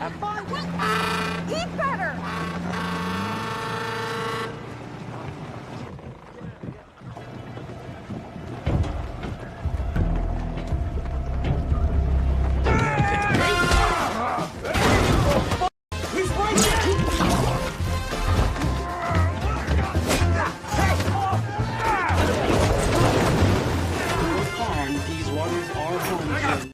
Eat better! And these waters are home to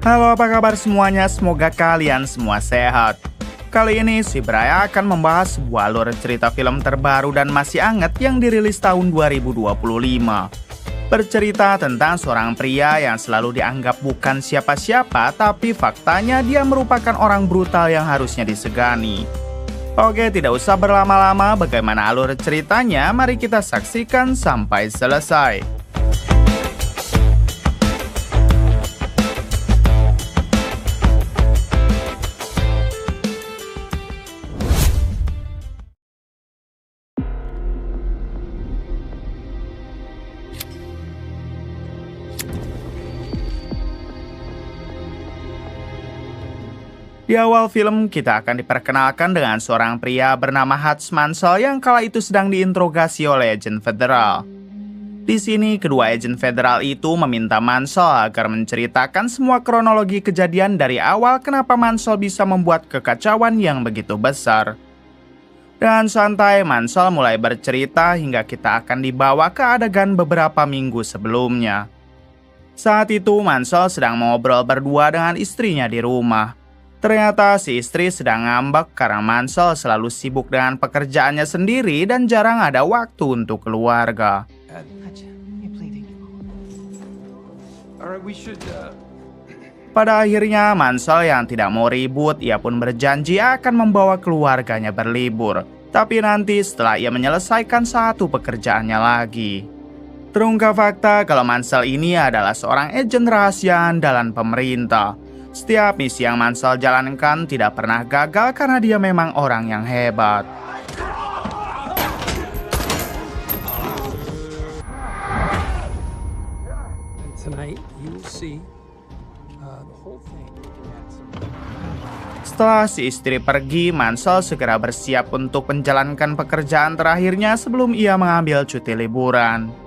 Halo, apa kabar semuanya? Semoga kalian semua sehat. Kali ini si Bray akan membahas sebuah alur cerita film terbaru dan masih hangat yang dirilis tahun 2025. Bercerita tentang seorang pria yang selalu dianggap bukan siapa-siapa, tapi faktanya dia merupakan orang brutal yang harusnya disegani. Oke, tidak usah berlama-lama, bagaimana alur ceritanya? Mari kita saksikan sampai selesai. Di awal film, kita akan diperkenalkan dengan seorang pria bernama Hutch Mansell yang kala itu sedang diinterogasi oleh agen federal. Di sini, kedua agen federal itu meminta Mansell agar menceritakan semua kronologi kejadian dari awal kenapa Mansell bisa membuat kekacauan yang begitu besar. Dengan santai, Mansell mulai bercerita hingga kita akan dibawa ke adegan beberapa minggu sebelumnya. Saat itu, Mansell sedang ngobrol berdua dengan istrinya di rumah. Ternyata si istri sedang ngambek karena Mansell selalu sibuk dengan pekerjaannya sendiri dan jarang ada waktu untuk keluarga. Pada akhirnya Mansell yang tidak mau ribut, ia pun berjanji akan membawa keluarganya berlibur. Tapi nanti setelah ia menyelesaikan satu pekerjaannya lagi. Terungkap fakta kalau Mansell ini adalah seorang agen rahasia andalan pemerintah. Setiap misi yang Mansell jalankan tidak pernah gagal karena dia memang orang yang hebat. Setelah si istri pergi, Mansell segera bersiap untuk menjalankan pekerjaan terakhirnya sebelum ia mengambil cuti liburan.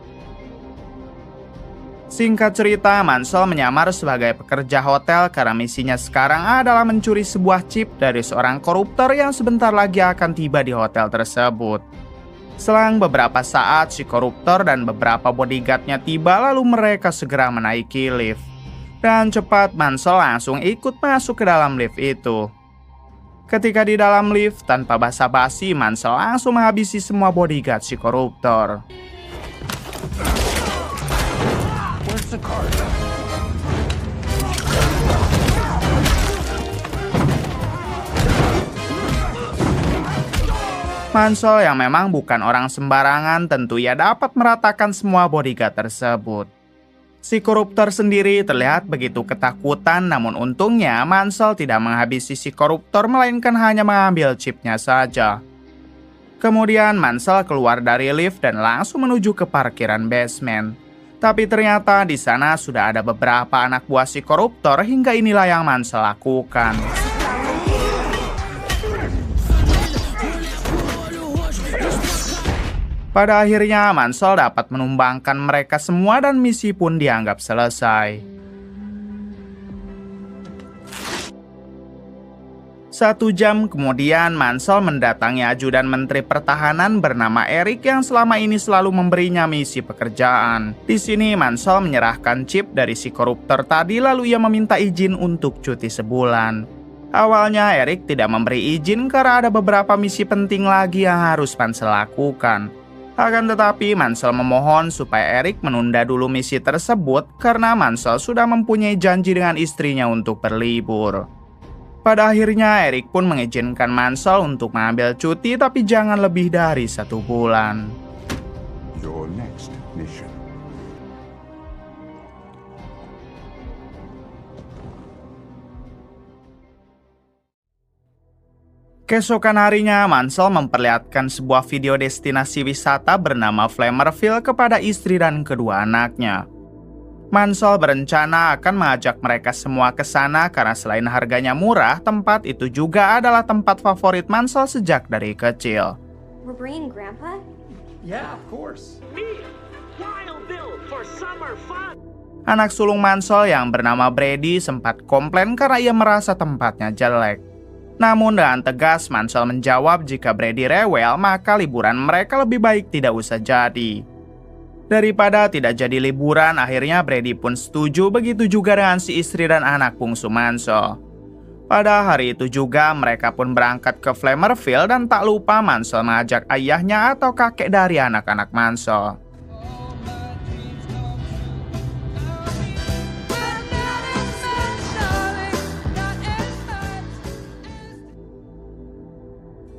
Singkat cerita, Mansell menyamar sebagai pekerja hotel karena misinya sekarang adalah mencuri sebuah chip dari seorang koruptor yang sebentar lagi akan tiba di hotel tersebut. Selang beberapa saat, si koruptor dan beberapa bodyguardnya tiba lalu mereka segera menaiki lift. Dan cepat, Mansell langsung ikut masuk ke dalam lift itu. Ketika di dalam lift, tanpa basa-basi, Mansell langsung menghabisi semua bodyguard si koruptor. Mansell yang memang bukan orang sembarangan tentu ia dapat meratakan semua bodyguard tersebut. Si koruptor sendiri terlihat begitu ketakutan, namun untungnya Mansell tidak menghabisi si koruptor melainkan hanya mengambil chipnya saja. Kemudian Mansell keluar dari lift dan langsung menuju ke parkiran basement. Tapi ternyata di sana sudah ada beberapa anak buah si koruptor hingga inilah yang Mansell lakukan. Pada akhirnya Mansell dapat menumbangkan mereka semua dan misi pun dianggap selesai. 1 jam kemudian, Mansell mendatangi ajudan Menteri Pertahanan bernama Eric yang selama ini selalu memberinya misi pekerjaan. Di sini, Mansell menyerahkan chip dari si koruptor tadi lalu ia meminta izin untuk cuti sebulan. Awalnya, Eric tidak memberi izin karena ada beberapa misi penting lagi yang harus Mansell lakukan. Akan tetapi, Mansell memohon supaya Eric menunda dulu misi tersebut karena Mansell sudah mempunyai janji dengan istrinya untuk berlibur. Pada akhirnya, Eric pun mengizinkan Mansell untuk mengambil cuti tapi jangan lebih dari 1 bulan. Your next mission. Keesokan harinya, Mansell memperlihatkan sebuah video destinasi wisata bernama Flamerville kepada istri dan kedua anaknya. Mansell berencana akan mengajak mereka semua ke sana karena selain harganya murah, tempat itu juga adalah tempat favorit Mansell sejak dari kecil. We're bringing Grandpa? Yeah, of course. Wildville for summer fun. Anak sulung Mansell yang bernama Brady sempat komplain karena ia merasa tempatnya jelek. Namun dengan tegas Mansell menjawab jika Brady rewel, maka liburan mereka lebih baik tidak usah jadi. Daripada tidak jadi liburan, akhirnya Brady pun setuju, begitu juga dengan si istri dan anak bungsu Mansell. Pada hari itu juga mereka pun berangkat ke Flamerville dan tak lupa Mansell mengajak ayahnya atau kakek dari anak-anak Mansell.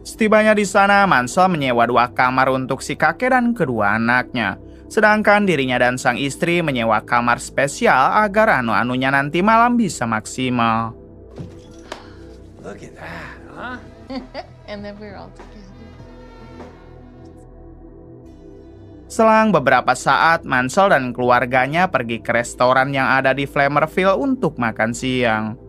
Setibanya di sana, Mansell menyewa 2 kamar untuk si kakek dan kedua anaknya. Sedangkan dirinya dan sang istri menyewa kamar spesial agar anu-anunya nanti malam bisa maksimal. Look at that, huh? And then we're all together. Selang beberapa saat, Mansell dan keluarganya pergi ke restoran yang ada di Flamerville untuk makan siang.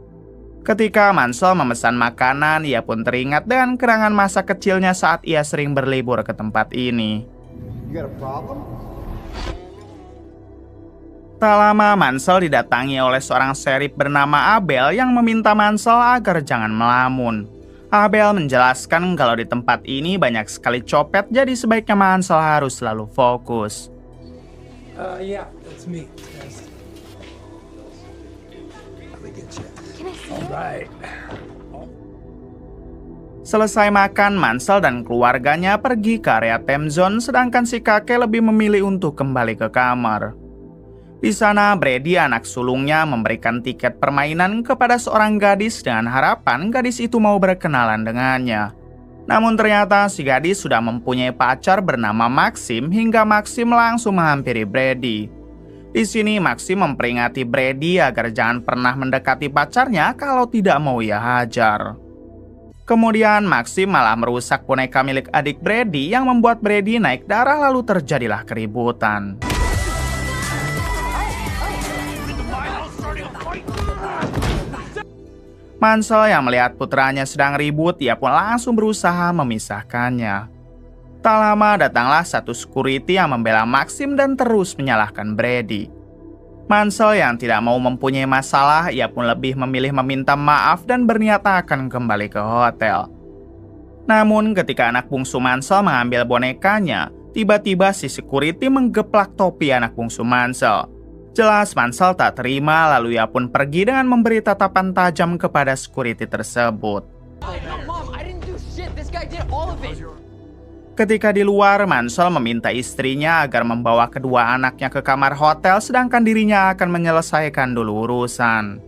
Ketika Mansell memesan makanan, ia pun teringat dengan kenangan masa kecilnya saat ia sering berlibur ke tempat ini. You got a problem? Tak lama, Mansell didatangi oleh seorang sheriff bernama Abel yang meminta Mansell agar jangan melamun. Abel menjelaskan kalau di tempat ini banyak sekali copet, jadi sebaiknya Mansell harus selalu fokus. Yeah, that's me. Yes. Let me get you. Can I see All it? right. Selesai makan, Mansell dan keluarganya pergi ke area time zone, sedangkan si kakek lebih memilih untuk kembali ke kamar. Di sana, Brady, anak sulungnya, memberikan tiket permainan kepada seorang gadis dengan harapan gadis itu mau berkenalan dengannya. Namun ternyata si gadis sudah mempunyai pacar bernama Maxim hingga Maxim langsung menghampiri Brady. Di sini Maxim memperingati Brady agar jangan pernah mendekati pacarnya, kalau tidak mau ia hajar. Kemudian Maxim malah merusak boneka milik adik Brady yang membuat Brady naik darah, lalu terjadilah keributan. Mansell yang melihat putranya sedang ribut, ia pun langsung berusaha memisahkannya. Tak lama datanglah satu security yang membela Maxim dan terus menyalahkan Brady. Mansell yang tidak mau mempunyai masalah, ia pun lebih memilih meminta maaf dan berniat akan kembali ke hotel. Namun ketika anak bungsu Mansell mengambil bonekanya, tiba-tiba si security menggeplak topi anak bungsu Mansell. Jelas Mansell tak terima, lalu ia pun pergi dengan memberi tatapan tajam kepada security tersebut. Mom, I didn't do shit. This guy did all of it. Ketika di luar, Mansell meminta istrinya agar membawa kedua anaknya ke kamar hotel, sedangkan dirinya akan menyelesaikan dulu urusan.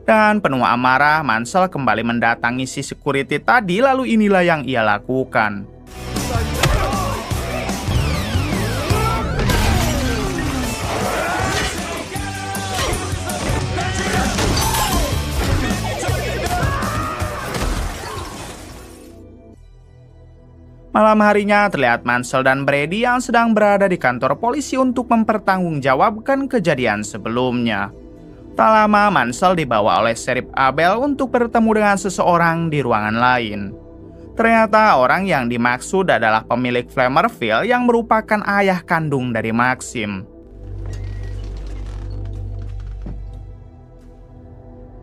Dengan penuh amarah, Mansell kembali mendatangi si security tadi, lalu inilah yang ia lakukan. Malam harinya terlihat Mansell dan Brady yang sedang berada di kantor polisi untuk mempertanggungjawabkan kejadian sebelumnya. Tak lama Mansell dibawa oleh Sheriff Abel untuk bertemu dengan seseorang di ruangan lain. Ternyata orang yang dimaksud adalah pemilik Flamerville yang merupakan ayah kandung dari Maxim.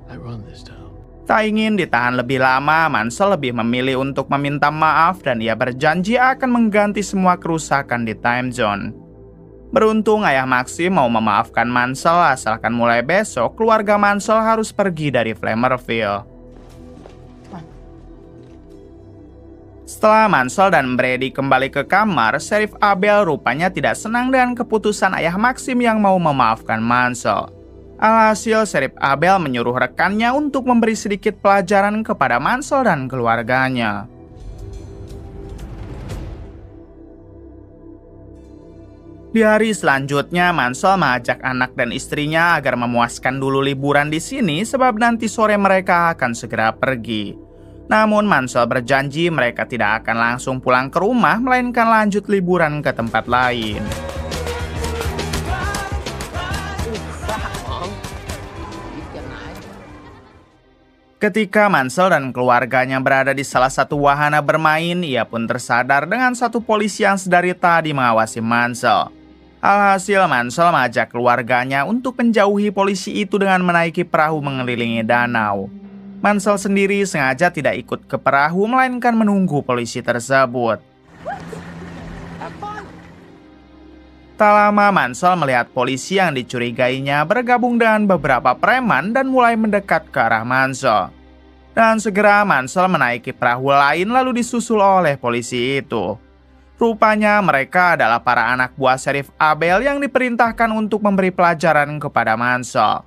I run this town. Tak ingin ditahan lebih lama, Mansell lebih memilih untuk meminta maaf dan ia berjanji akan mengganti semua kerusakan di time zone. Beruntung ayah Maxim mau memaafkan Mansell, asalkan mulai besok keluarga Mansell harus pergi dari Flamerville. Setelah Mansell dan Brady kembali ke kamar, Sheriff Abel rupanya tidak senang dengan keputusan ayah Maxim yang mau memaafkan Mansell. Alhasil, Sheriff Abel menyuruh rekannya untuk memberi sedikit pelajaran kepada Mansell dan keluarganya. Di hari selanjutnya, Mansell mengajak anak dan istrinya agar memuaskan dulu liburan di sini sebab nanti sore mereka akan segera pergi. Namun Mansell berjanji mereka tidak akan langsung pulang ke rumah, melainkan lanjut liburan ke tempat lain. Ketika Mansell dan keluarganya berada di salah satu wahana bermain, ia pun tersadar dengan satu polisi yang sedari tadi mengawasi Mansell. Alhasil Mansell mengajak keluarganya untuk menjauhi polisi itu dengan menaiki perahu mengelilingi danau. Mansell sendiri sengaja tidak ikut ke perahu, melainkan menunggu polisi tersebut. Tak lama Mansell melihat polisi yang dicurigainya bergabung dengan beberapa preman dan mulai mendekat ke arah Mansell. Dan segera Mansell menaiki perahu lain lalu disusul oleh polisi itu. Rupanya mereka adalah para anak buah Sheriff Abel yang diperintahkan untuk memberi pelajaran kepada Mansell.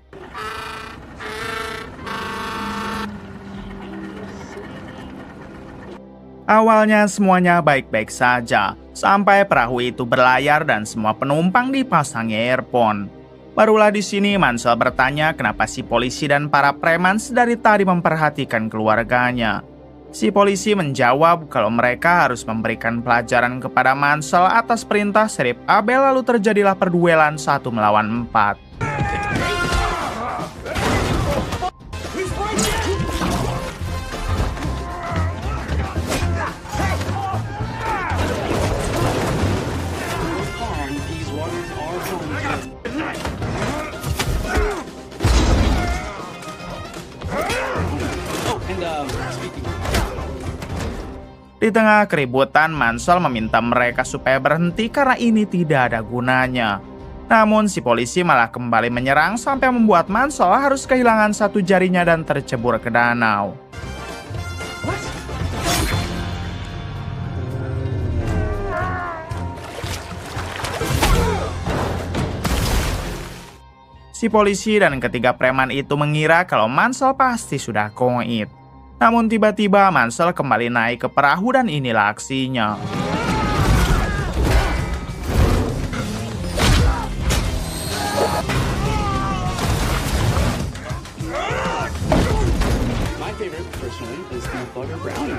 Awalnya semuanya baik-baik saja, sampai perahu itu berlayar dan semua penumpang dipasangi earphone. Barulah di sini Mansell bertanya kenapa si polisi dan para preman sedari tadi memperhatikan keluarganya. Si polisi menjawab kalau mereka harus memberikan pelajaran kepada Mansell atas perintah Sheriff Abel, lalu terjadilah perduelan 1 melawan 4. These waters are home to speaking. Di tengah keributan, Mansell meminta mereka supaya berhenti karena ini tidak ada gunanya. Namun si polisi malah kembali menyerang sampai membuat Mansell harus kehilangan satu jarinya dan tercebur ke danau. Si polisi dan ketiga preman itu mengira kalau Mansell pasti sudah koit. Namun tiba-tiba Mansell kembali naik ke perahu dan inilah aksinya. My favorite, personally, is the Bugger Brownie.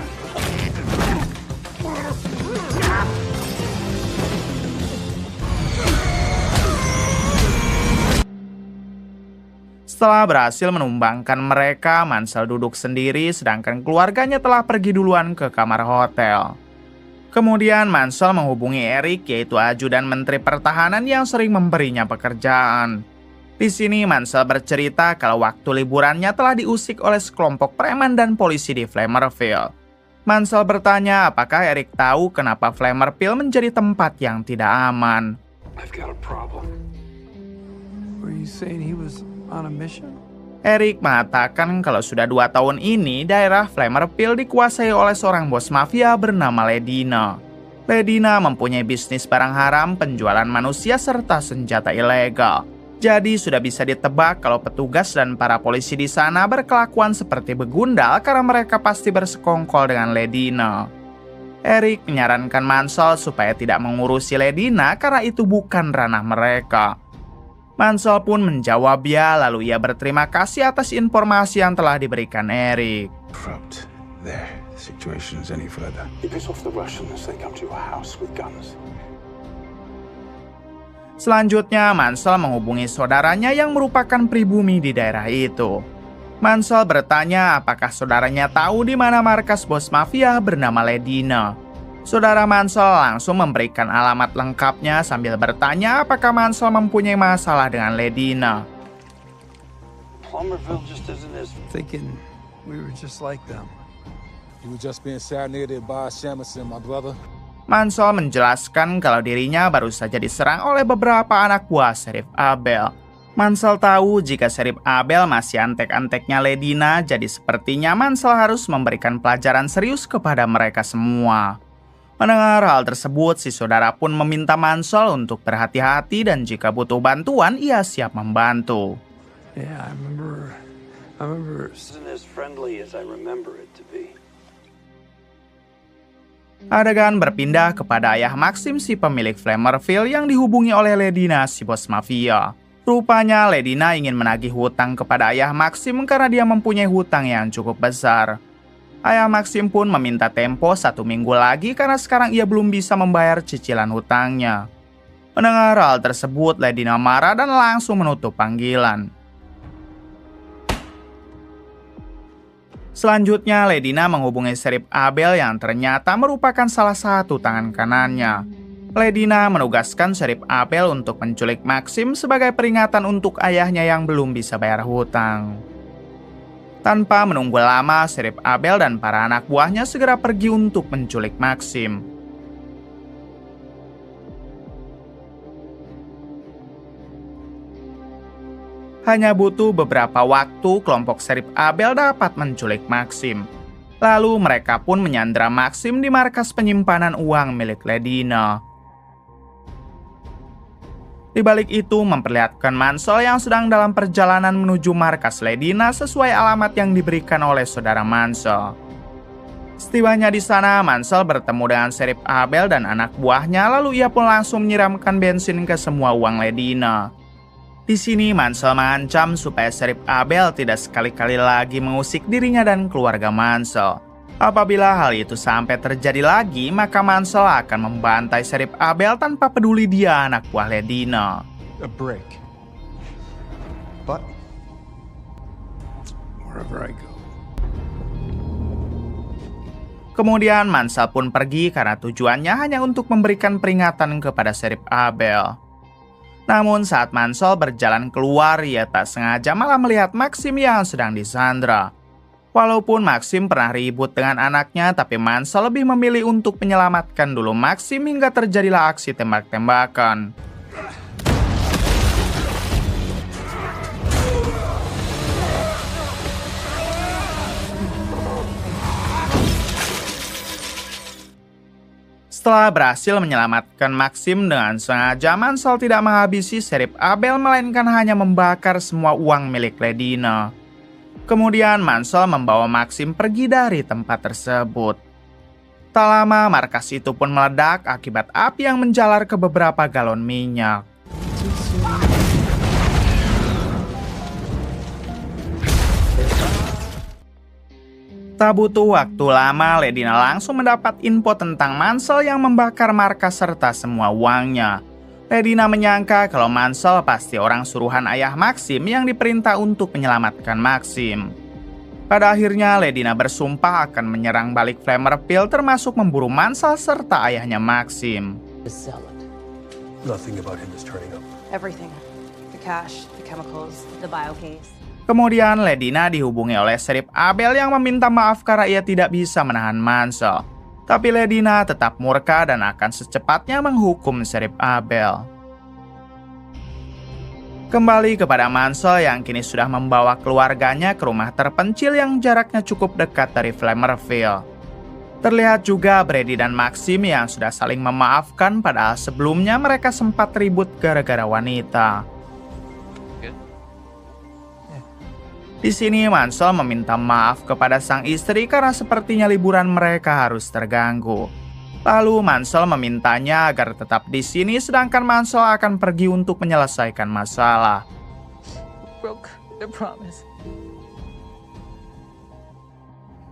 Setelah berhasil menumbangkan mereka, Mansell duduk sendiri sedangkan keluarganya telah pergi duluan ke kamar hotel. Kemudian Mansell menghubungi Eric, yaitu ajudan Menteri Pertahanan yang sering memberinya pekerjaan. Di sini Mansell bercerita kalau waktu liburannya telah diusik oleh sekelompok preman dan polisi di Flamerville. Mansell bertanya apakah Eric tahu kenapa Flamerville menjadi tempat yang tidak aman. I've got a problem. Were you saying he was on a mission? Eric mengatakan kalau sudah 2 tahun ini daerah Flamerville dikuasai oleh seorang bos mafia bernama Ledina. Ledina mempunyai bisnis barang haram, penjualan manusia serta senjata ilegal. Jadi sudah bisa ditebak kalau petugas dan para polisi di sana berkelakuan seperti begundal karena mereka pasti bersekongkol dengan Ledina. Eric menyarankan Mansell supaya tidak mengurusi Ledina karena itu bukan ranah mereka. Mansell pun menjawab ya, lalu ia berterima kasih atas informasi yang telah diberikan Eric. Corrupt. There. The situation is any further. You piss off the Russians, they come to your house with guns. Selanjutnya, Mansell menghubungi saudaranya yang merupakan pribumi di daerah itu. Mansell bertanya apakah saudaranya tahu di mana markas bos mafia bernama Ledina. Saudara Mansell langsung memberikan alamat lengkapnya sambil bertanya apakah Mansell mempunyai masalah dengan Ledina. Plumberville just isn't as Thinking we were just like them. You were just being serenaded by Shamison, my brother. Mansell menjelaskan kalau dirinya baru saja diserang oleh beberapa anak buah Sheriff Abel. Mansell tahu jika Sheriff Abel masih antek-anteknya Ledina, jadi sepertinya Mansell harus memberikan pelajaran serius kepada mereka semua. Mendengar hal tersebut, si saudara pun meminta Mansell untuk berhati-hati dan jika butuh bantuan, ia siap membantu. Yeah, I remember. isn't as friendly as I remember it to be. Adegan berpindah kepada ayah Maxim, si pemilik Flamerville yang dihubungi oleh Ledina, si bos mafia. Rupanya Ledina ingin menagih hutang kepada ayah Maxim karena dia mempunyai hutang yang cukup besar. Ayah Maxim pun meminta tempo 1 minggu lagi karena sekarang ia belum bisa membayar cicilan hutangnya. Mendengar hal tersebut, Ledina marah dan langsung menutup panggilan. Selanjutnya, Ledina menghubungi Sheriff Abel yang ternyata merupakan salah satu tangan kanannya. Ledina menugaskan Sheriff Abel untuk menculik Maxim sebagai peringatan untuk ayahnya yang belum bisa bayar hutang. Tanpa menunggu lama, Sheriff Abel dan para anak buahnya segera pergi untuk menculik Maxim. Hanya butuh beberapa waktu, kelompok Sheriff Abel dapat menculik Maxim. Lalu mereka pun menyandra Maxim di markas penyimpanan uang milik Ledina. Di balik itu memperlihatkan Mansell yang sedang dalam perjalanan menuju markas Ledina sesuai alamat yang diberikan oleh saudara Mansell. Setibanya di sana, Mansell bertemu dengan Sheriff Abel dan anak buahnya, lalu ia pun langsung menyiramkan bensin ke semua uang Ledina. Di sini Mansell mengancam supaya Sheriff Abel tidak sekali-kali lagi mengusik dirinya dan keluarga Mansell. Apabila hal itu sampai terjadi lagi, maka Mansell akan membantai Sheriff Abel tanpa peduli dia anak buah Ledina. A break. But wherever I go. Kemudian Mansell pun pergi karena tujuannya hanya untuk memberikan peringatan kepada Sheriff Abel. Namun saat Mansell berjalan keluar, ia tak sengaja malah melihat Maxim yang sedang disandra. Walaupun Maxim pernah ribut dengan anaknya, tapi Mansell lebih memilih untuk menyelamatkan dulu Maxim hingga terjadilah aksi tembak-tembakan. Setelah berhasil menyelamatkan Maxim dengan sengaja, Mansell tidak menghabisi Sheriff Abel melainkan hanya membakar semua uang milik Ledina. Kemudian Mansell membawa Maxim pergi dari tempat tersebut. Tak lama markas itu pun meledak akibat api yang menjalar ke beberapa galon minyak. Tak butuh waktu lama, Ledina langsung mendapat info tentang Mansell yang membakar markas serta semua uangnya. Ledina menyangka kalau Mansell pasti orang suruhan ayah Maxim yang diperintah untuk menyelamatkan Maxim. Pada akhirnya, Ledina bersumpah akan menyerang balik Flammerfield termasuk memburu Mansell serta ayahnya Maxim. Nothing about him is turning up. Everything. The cash, the chemicals, the biocase. Kemudian Ledina dihubungi oleh Sheriff Abel yang meminta maaf karena ia tidak bisa menahan Mansell. Tapi Ledina tetap murka dan akan secepatnya menghukum Sheriff Abel. Kembali kepada Mansell yang kini sudah membawa keluarganya ke rumah terpencil yang jaraknya cukup dekat dari Flammerfield. Terlihat juga Brady dan Maxim yang sudah saling memaafkan padahal sebelumnya mereka sempat ribut gara-gara wanita. Di sini Mansell meminta maaf kepada sang istri karena sepertinya liburan mereka harus terganggu. Lalu Mansell memintanya agar tetap di sini sedangkan Mansell akan pergi untuk menyelesaikan masalah.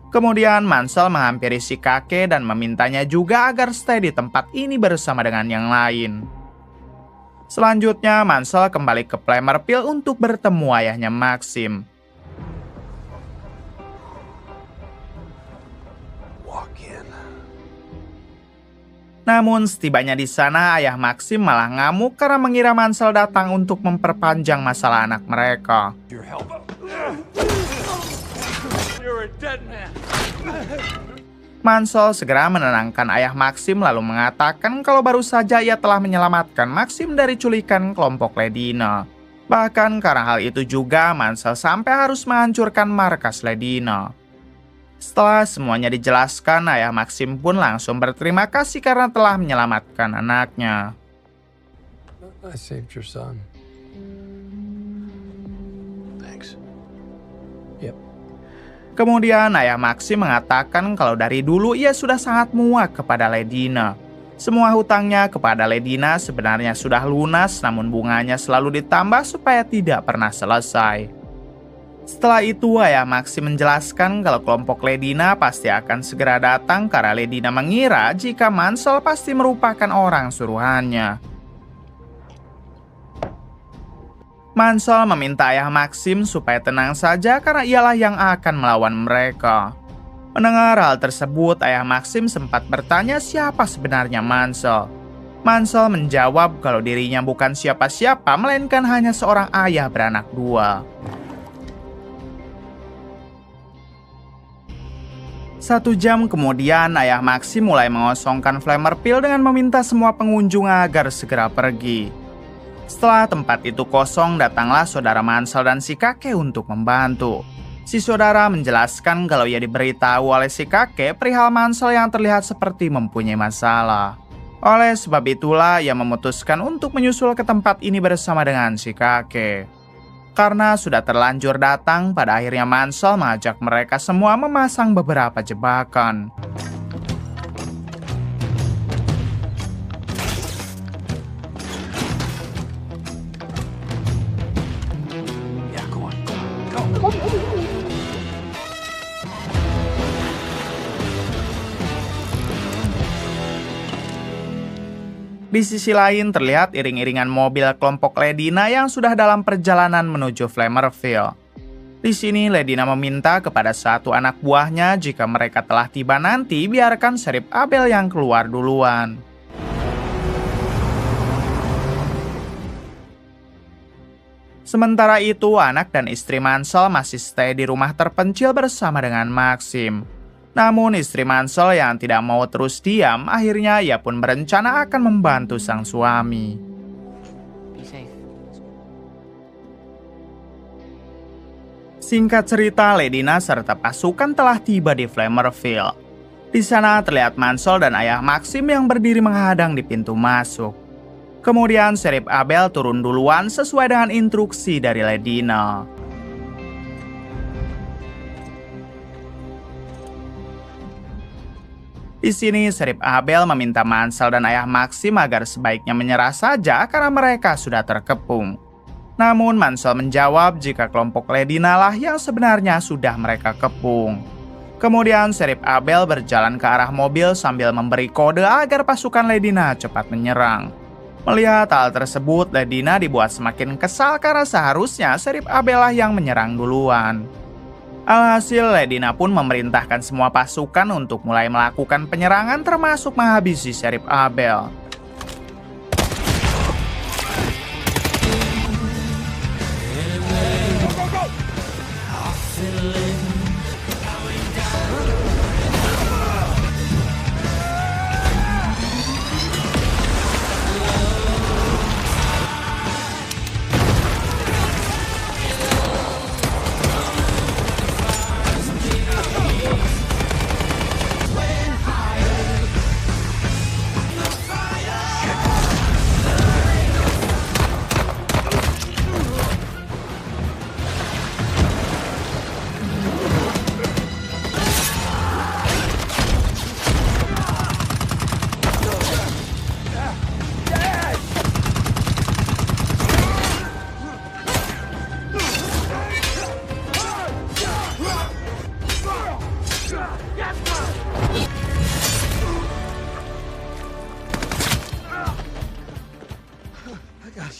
Kemudian Mansell menghampiri si kakek dan memintanya juga agar stay di tempat ini bersama dengan yang lain. Selanjutnya Mansell kembali ke Flammerfield untuk bertemu ayahnya Maxim. Namun setibanya di sana, ayah Maxim malah ngamuk karena mengira Mansell datang untuk memperpanjang masalah anak mereka. Mansell segera menenangkan ayah Maxim lalu mengatakan kalau baru saja ia telah menyelamatkan Maxim dari culikan kelompok Ledina. Bahkan karena hal itu juga Mansell sampai harus menghancurkan markas Ledina. Setelah semuanya dijelaskan, ayah Maxim pun langsung berterima kasih karena telah menyelamatkan anaknya. I saved your son. Thanks. Yep. Kemudian ayah Maxim mengatakan kalau dari dulu ia sudah sangat muak kepada Ledina. Semua hutangnya kepada Ledina sebenarnya sudah lunas, namun bunganya selalu ditambah supaya tidak pernah selesai. Setelah itu, ayah Maxim menjelaskan kalau kelompok Ledina pasti akan segera datang karena Ledina mengira jika Mansell pasti merupakan orang suruhannya. Mansell meminta ayah Maxim supaya tenang saja karena ialah yang akan melawan mereka. Mendengar hal tersebut, ayah Maxim sempat bertanya siapa sebenarnya Mansell. Mansell menjawab kalau dirinya bukan siapa-siapa, melainkan hanya seorang ayah beranak dua. Satu jam kemudian, ayah Maxim mulai mengosongkan Flammerfield dengan meminta semua pengunjung agar segera pergi. Setelah tempat itu kosong, datanglah saudara Mansell dan si kakek untuk membantu. Si saudara menjelaskan kalau ia diberitahu oleh si kakek perihal Mansell yang terlihat seperti mempunyai masalah. Oleh sebab itulah ia memutuskan untuk menyusul ke tempat ini bersama dengan si kakek. Karena sudah terlanjur datang, pada akhirnya Mansell mengajak mereka semua memasang beberapa jebakan. Di sisi lain terlihat iring-iringan mobil kelompok Ledina yang sudah dalam perjalanan menuju Flammerfield. Di sini Ledina meminta kepada satu anak buahnya jika mereka telah tiba nanti biarkan Sheriff Abel yang keluar duluan. Sementara itu anak dan istri Mansell masih stay di rumah terpencil bersama dengan Maxim. Namun istri Mansell yang tidak mau terus diam, akhirnya ia pun berencana akan membantu sang suami. Singkat cerita, Ledina serta pasukan telah tiba di Flammerfield. Di sana terlihat Mansell dan ayah Maxim yang berdiri menghadang di pintu masuk. Kemudian Sheriff Abel turun duluan sesuai dengan instruksi dari Ledina. Di sini, Sheriff Abel meminta Mansell dan ayah Maxim agar sebaiknya menyerah saja karena mereka sudah terkepung. Namun Mansell menjawab jika kelompok Ledina lah yang sebenarnya sudah mereka kepung. Kemudian Sheriff Abel berjalan ke arah mobil sambil memberi kode agar pasukan Ledina cepat menyerang. Melihat hal tersebut, Ledina dibuat semakin kesal karena seharusnya Sheriff Abel lah yang menyerang duluan. Alhasil, Ledina pun memerintahkan semua pasukan untuk mulai melakukan penyerangan termasuk menghabisi Sheriff Abel.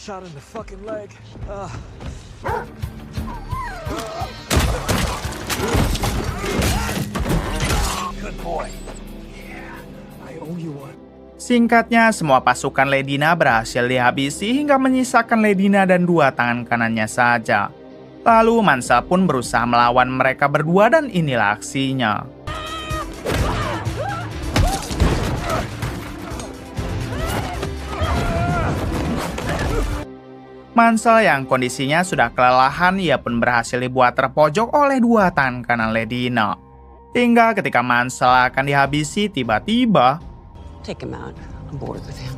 Shot in the fucking leg. Good boy. Yeah, I owe you one. Singkatnya, semua pasukan Ledina berhasil dihabisi hingga menyisakan Ledina dan dua tangan kanannya saja. Lalu Mansell pun berusaha melawan mereka berdua dan inilah aksinya. Mansell yang kondisinya sudah kelelahan, ia pun berhasil dibuat terpojok oleh dua tangan kanan Ledina. Hingga ketika Mansell akan dihabisi, tiba-tiba Take him out. I'm bored with him.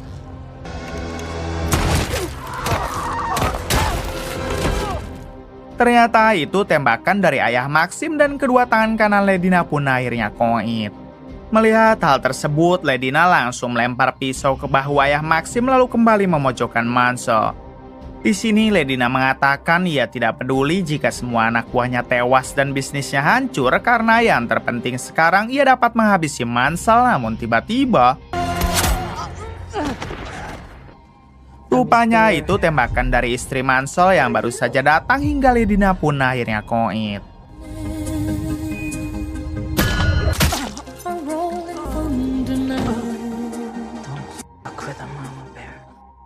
ternyata itu tembakan dari ayah Maxim dan kedua tangan kanan Ledina pun akhirnya koit. Melihat hal tersebut, Ledina langsung melempar pisau ke bahu ayah Maxim lalu kembali memojokkan Mansell. Di sini Ledina mengatakan ia tidak peduli jika semua anak buahnya tewas dan bisnisnya hancur karena yang terpenting sekarang ia dapat menghabisi Mansell, namun tiba-tiba rupanya itu tembakan dari istri Mansell yang baru saja datang hingga Ledina pun akhirnya koit.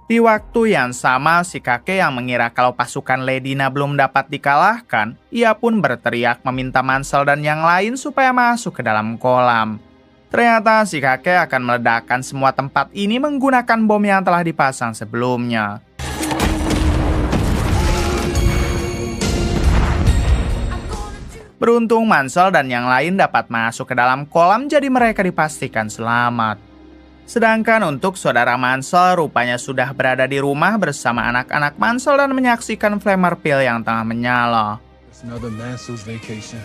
Di waktu yang sama, si kakek yang mengira kalau pasukan Ledina belum dapat dikalahkan, ia pun berteriak meminta Mansell dan yang lain supaya masuk ke dalam kolam. Ternyata si kakek akan meledakkan semua tempat ini menggunakan bom yang telah dipasang sebelumnya. Beruntung Mansell dan yang lain dapat masuk ke dalam kolam, jadi mereka dipastikan selamat. Sedangkan untuk saudara Mansell rupanya sudah berada di rumah bersama anak-anak Mansell dan menyaksikan flamer pil yang tengah menyala. It's another Mansell's vacation.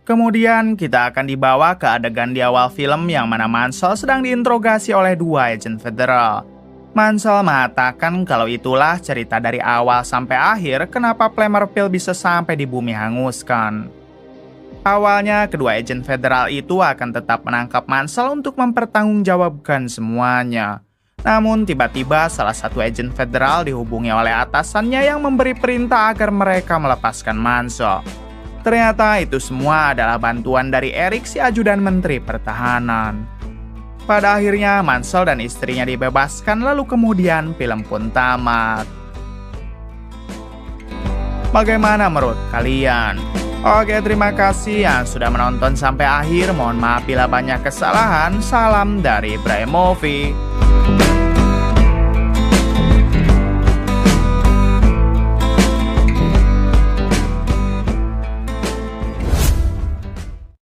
Kemudian kita akan dibawa ke adegan di awal film yang mana Mansell sedang diinterogasi oleh dua agen federal. Mansell mengatakan kalau itulah cerita dari awal sampai akhir kenapa flamer pil bisa sampai di bumi hanguskan. Awalnya kedua agen federal itu akan tetap menangkap Mansell untuk mempertanggungjawabkan semuanya. Namun tiba-tiba salah satu agen federal dihubungi oleh atasannya yang memberi perintah agar mereka melepaskan Mansell. Ternyata itu semua adalah bantuan dari Eric, si ajudan Menteri Pertahanan. Pada akhirnya Mansell dan istrinya dibebaskan, lalu kemudian film pun tamat. Bagaimana menurut kalian? Oke, terima kasih yang sudah menonton sampai akhir. Mohon maaf bila banyak kesalahan. Salam dari Bray Movie.